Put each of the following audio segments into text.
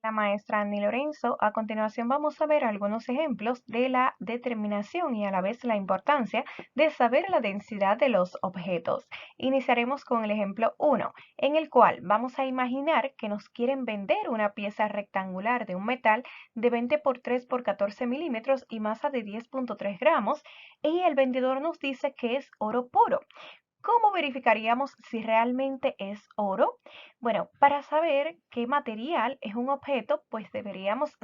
La maestra Annie Lorenzo. A continuación vamos a ver algunos ejemplos de la determinación y a la vez la importancia de saber la densidad de los objetos. Iniciaremos con el ejemplo 1, en el cual vamos a imaginar que nos quieren vender una pieza rectangular de un metal de 20 por 3 por 14 milímetros y masa de 10.3 gramos y el vendedor nos dice que es oro puro. ¿Cómo verificaríamos si realmente es oro? Bueno, para saber qué material es un objeto, pues deberíamos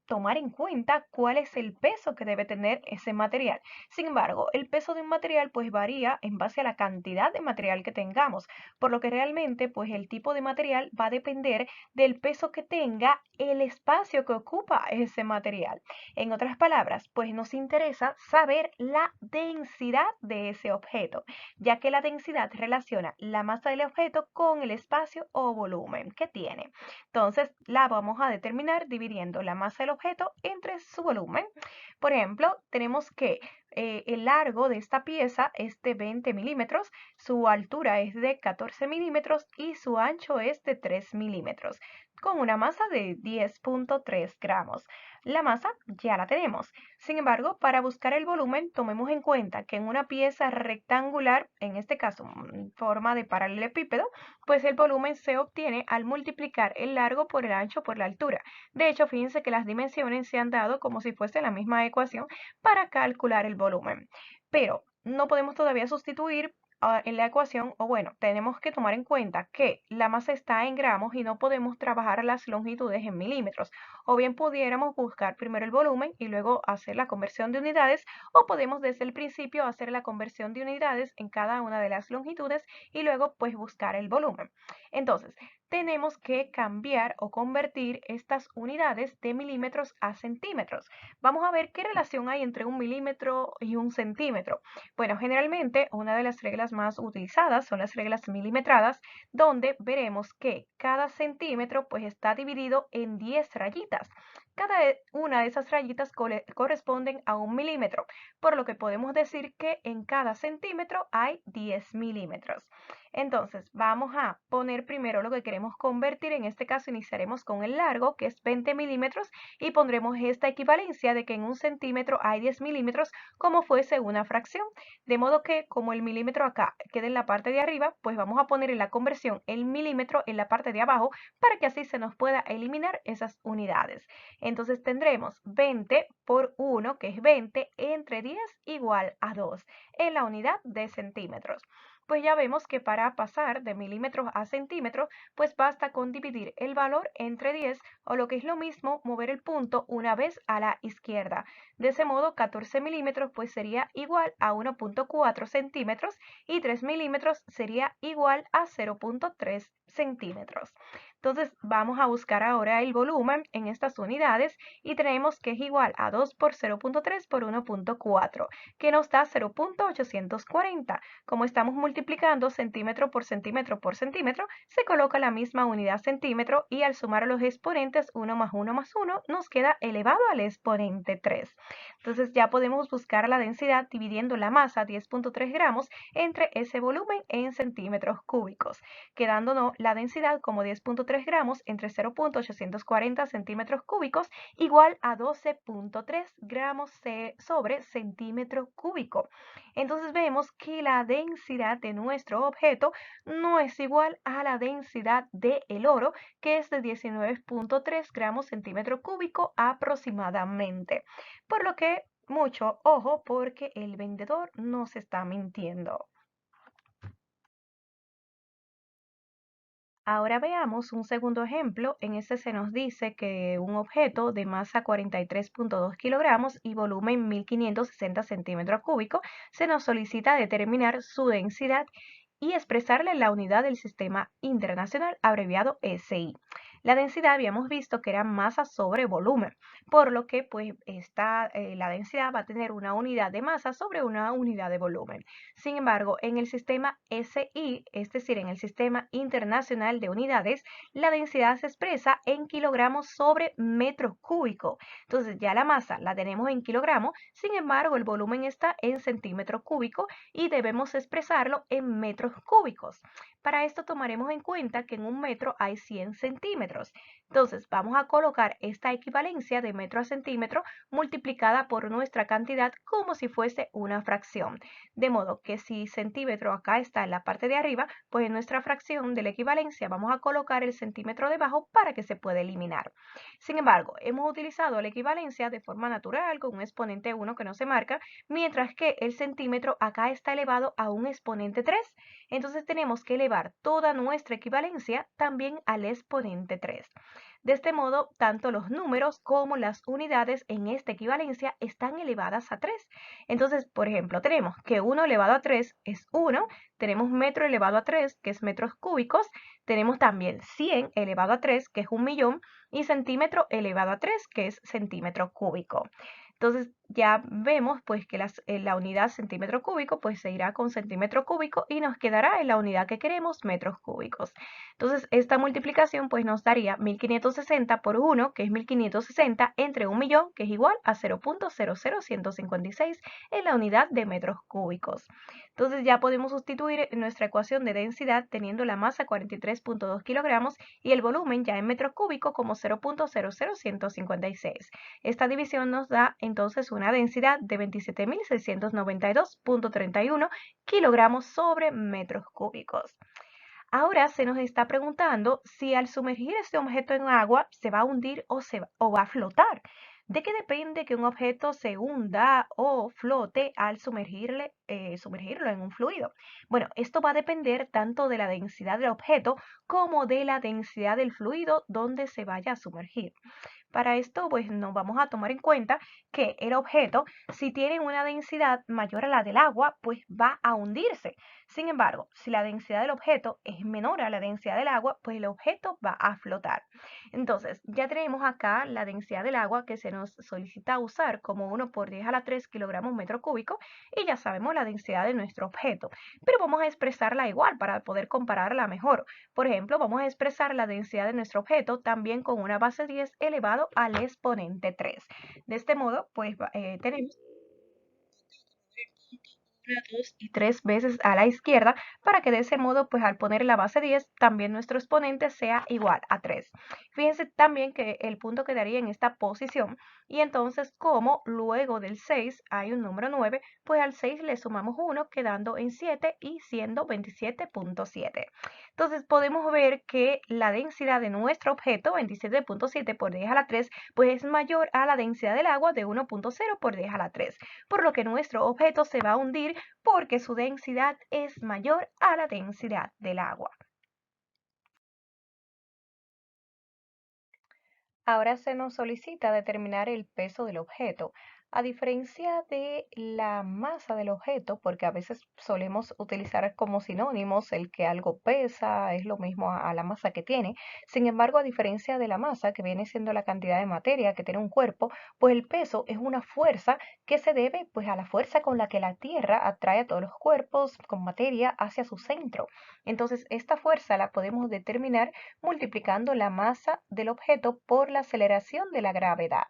tomar en cuenta cuál es el peso que debe tener ese material. Sin embargo, el peso de un material pues varía en base a la cantidad de material que tengamos, por lo que realmente pues el tipo de material va a depender del peso que tenga el espacio que ocupa ese material. En otras palabras, pues nos interesa saber la densidad de ese objeto, ya que la densidad relaciona la masa del objeto con el espacio o volumen que tiene. Entonces, la vamos a determinar dividiendo la masa del objeto entre su volumen. Por ejemplo, tenemos que el largo de esta pieza es de 20 milímetros, su altura es de 14 milímetros y su ancho es de 3 milímetros, con una masa de 10.3 gramos. La masa ya la tenemos. Sin embargo, para buscar el volumen, tomemos en cuenta que en una pieza rectangular, en este caso en forma de paralelepípedo, pues el volumen se obtiene al multiplicar el largo por el ancho por la altura. De hecho, fíjense que las dimensiones se han dado como si fuese la misma ecuación para calcular el volumen. Pero no podemos todavía sustituir en la ecuación, o bueno, tenemos que tomar en cuenta que la masa está en gramos y no podemos trabajar las longitudes en milímetros. O bien pudiéramos buscar primero el volumen y luego hacer la conversión de unidades, o podemos desde el principio hacer la conversión de unidades en cada una de las longitudes y luego pues buscar el volumen. Entonces, tenemos que cambiar o convertir estas unidades de milímetros a centímetros. Vamos a ver qué relación hay entre un milímetro y un centímetro. Bueno, generalmente una de las reglas más utilizadas son las reglas milimetradas, donde veremos que cada centímetro pues está dividido en 10 rayitas. Cada una de esas rayitas corresponden a un milímetro, por lo que podemos decir que en cada centímetro hay 10 milímetros. Entonces, vamos a poner primero lo que queremos convertir. En este caso, iniciaremos con el largo, que es 20 milímetros, y pondremos esta equivalencia de que en un centímetro hay 10 milímetros como fuese una fracción. De modo que, como el milímetro acá queda en la parte de arriba, pues vamos a poner en la conversión el milímetro en la parte de abajo para que así se nos pueda eliminar esas unidades. Entonces tendremos 20 por 1, que es 20, entre 10 igual a 2 en la unidad de centímetros. Pues ya vemos que para pasar de milímetros a centímetros, pues basta con dividir el valor entre 10, o lo que es lo mismo, mover el punto una vez a la izquierda. De ese modo, 14 milímetros pues sería igual a 1.4 centímetros y 3 milímetros sería igual a 0.3 centímetros. Entonces vamos a buscar ahora el volumen en estas unidades y tenemos que es igual a 2 por 0.3 por 1.4, que nos da 0.840. Como estamos multiplicando centímetro por centímetro por centímetro, se coloca la misma unidad centímetro y al sumar los exponentes 1 más 1 más 1 nos queda elevado al exponente 3. Entonces ya podemos buscar la densidad dividiendo la masa 10.3 gramos entre ese volumen en centímetros cúbicos, quedándonos la densidad como 10.3 gramos entre 0.840 centímetros cúbicos igual a 12.3 gramos sobre centímetro cúbico. Entonces vemos que la densidad de nuestro objeto no es igual a la densidad del oro, que es de 19.3 gramos centímetro cúbico aproximadamente. Por lo que mucho ojo porque el vendedor nos está mintiendo. Ahora veamos un segundo ejemplo. En este se nos dice que un objeto de masa 43.2 kilogramos y volumen 1560 centímetros cúbicos se nos solicita determinar su densidad y expresarla en la unidad del Sistema Internacional, abreviado SI. La densidad habíamos visto que era masa sobre volumen, por lo que pues la densidad va a tener una unidad de masa sobre una unidad de volumen. Sin embargo, en el sistema SI, es decir, en el Sistema Internacional de Unidades, la densidad se expresa en kilogramos sobre metro cúbico. Entonces ya la masa la tenemos en kilogramos, sin embargo el volumen está en centímetro cúbico y debemos expresarlo en metros cúbicos. Para esto tomaremos en cuenta que en un metro hay 100 centímetros. Entonces, vamos a colocar esta equivalencia de metro a centímetro multiplicada por nuestra cantidad como si fuese una fracción. De modo que si centímetro acá está en la parte de arriba, pues en nuestra fracción de la equivalencia vamos a colocar el centímetro debajo para que se pueda eliminar. Sin embargo, hemos utilizado la equivalencia de forma natural con un exponente 1 que no se marca, mientras que el centímetro acá está elevado a un exponente 3. Entonces tenemos que elevar toda nuestra equivalencia también al exponente 3. De este modo, tanto los números como las unidades en esta equivalencia están elevadas a 3. Entonces, por ejemplo, tenemos que 1 elevado a 3 es 1, tenemos metro elevado a 3, que es metros cúbicos, tenemos también 100 elevado a 3, que es 1.000.000, y centímetro elevado a 3, que es centímetro cúbico. Entonces ya vemos pues que la unidad centímetro cúbico pues se irá con centímetro cúbico y nos quedará en la unidad que queremos, metros cúbicos. Entonces esta multiplicación pues nos daría 1560 por 1, que es 1560, entre 1.000.000, que es igual a 0.00156 en la unidad de metros cúbicos. Entonces ya podemos sustituir nuestra ecuación de densidad teniendo la masa 43.2 kilogramos y el volumen ya en metros cúbicos como 0.00156. Esta división nos da entonces una densidad de 27.692.31 kilogramos sobre metros cúbicos. Ahora se nos está preguntando si al sumergir este objeto en agua se va a hundir o va a flotar. ¿De qué depende que un objeto se hunda o flote al sumergirlo en un fluido? Bueno, esto va a depender tanto de la densidad del objeto como de la densidad del fluido donde se vaya a sumergir. Para esto, pues nos vamos a tomar en cuenta que el objeto, si tiene una densidad mayor a la del agua, pues va a hundirse. Sin embargo, si la densidad del objeto es menor a la densidad del agua, pues el objeto va a flotar. Entonces, ya tenemos acá la densidad del agua que se nos solicita usar como 1 por 10 a la 3 kilogramos metro cúbico y ya sabemos la densidad de nuestro objeto. Pero vamos a expresarla igual para poder compararla mejor. Por ejemplo, vamos a expresar la densidad de nuestro objeto también con una base 10 elevado al exponente 3. De este modo, pues tenemos 1, 2 y 3 veces a la izquierda para que de ese modo, pues al poner la base 10, también nuestro exponente sea igual a 3. Fíjense también que el punto quedaría en esta posición y entonces como luego del 6 hay un número 9, pues al 6 le sumamos 1 quedando en 7 y siendo 27.7. Entonces podemos ver que la densidad de nuestro objeto, 27.7 por 10 a la 3, pues es mayor a la densidad del agua de 1.0 por 10 a la 3, por lo que nuestro objeto se va a hundir porque su densidad es mayor a la densidad del agua. Ahora se nos solicita determinar el peso del objeto. A diferencia de la masa del objeto, porque a veces solemos utilizar como sinónimos el que algo pesa, es lo mismo a la masa que tiene. Sin embargo, a diferencia de la masa, que viene siendo la cantidad de materia que tiene un cuerpo, pues el peso es una fuerza que se debe pues a la fuerza con la que la Tierra atrae a todos los cuerpos con materia hacia su centro. Entonces, esta fuerza la podemos determinar multiplicando la masa del objeto por la aceleración de la gravedad.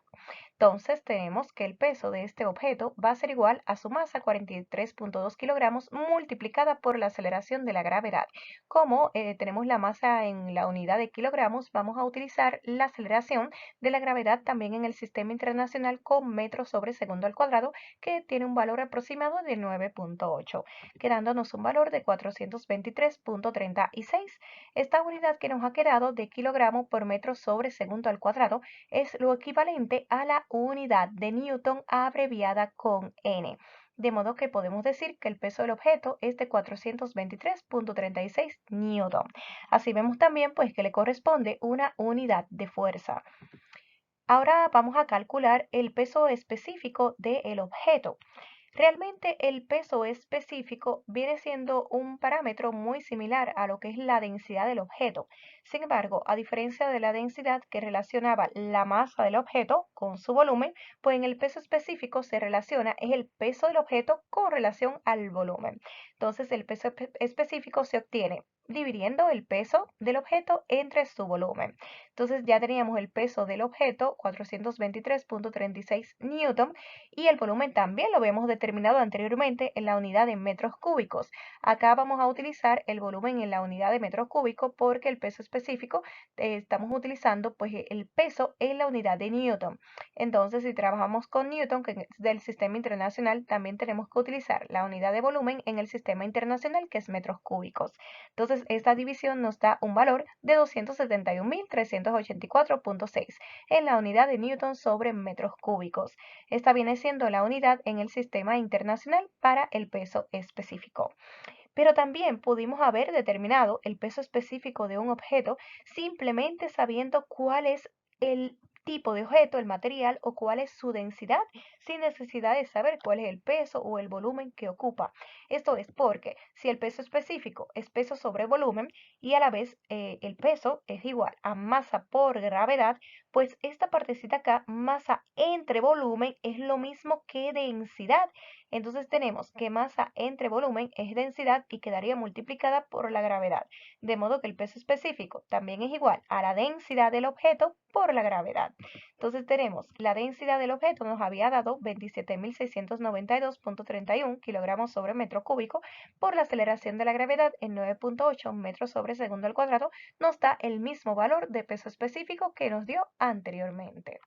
Entonces tenemos que el peso de este objeto va a ser igual a su masa 43.2 kilogramos multiplicada por la aceleración de la gravedad. Como tenemos la masa en la unidad de kilogramos, vamos a utilizar la aceleración de la gravedad también en el sistema internacional con metros sobre segundo al cuadrado, que tiene un valor aproximado de 9.8, quedándonos un valor de 423.36. Esta unidad que nos ha quedado de kilogramo por metro sobre segundo al cuadrado es lo equivalente a la unidad de Newton abreviada con N. De modo que podemos decir que el peso del objeto es de 423.36 newton. Así vemos también pues que le corresponde una unidad de fuerza. Ahora vamos a calcular el peso específico del objeto. Realmente el peso específico viene siendo un parámetro muy similar a lo que es la densidad del objeto. Sin embargo, a diferencia de la densidad que relacionaba la masa del objeto con su volumen, pues en el peso específico se relaciona es el peso del objeto con relación al volumen. Entonces el peso específico se obtiene dividiendo el peso del objeto entre su volumen. Entonces ya teníamos el peso del objeto, 423.36 newton, y el volumen también lo habíamos determinado anteriormente en la unidad de metros cúbicos. Acá vamos a utilizar el volumen en la unidad de metros cúbicos porque el peso específico estamos utilizando pues el peso en la unidad de newton. Entonces si trabajamos con newton, que es del sistema internacional, también tenemos que utilizar la unidad de volumen en el sistema internacional, que es metros cúbicos. Entonces, esta división nos da un valor de 271.384.6 en la unidad de newton sobre metros cúbicos. Esta viene siendo la unidad en el sistema internacional para el peso específico. Pero también pudimos haber determinado el peso específico de un objeto simplemente sabiendo cuál es el tipo de objeto, el material o cuál es su densidad, sin necesidad de saber cuál es el peso o el volumen que ocupa. Esto es porque si el peso específico es peso sobre volumen y a la vez el peso es igual a masa por gravedad, pues esta partecita acá, masa entre volumen, es lo mismo que densidad. Entonces tenemos que masa entre volumen es densidad y quedaría multiplicada por la gravedad, de modo que el peso específico también es igual a la densidad del objeto por la gravedad. Entonces tenemos la densidad del objeto nos había dado 27.692.31 kilogramos sobre metro cúbico por la aceleración de la gravedad en 9.8 metros sobre segundo al cuadrado, nos da el mismo valor de peso específico que nos dio anteriormente.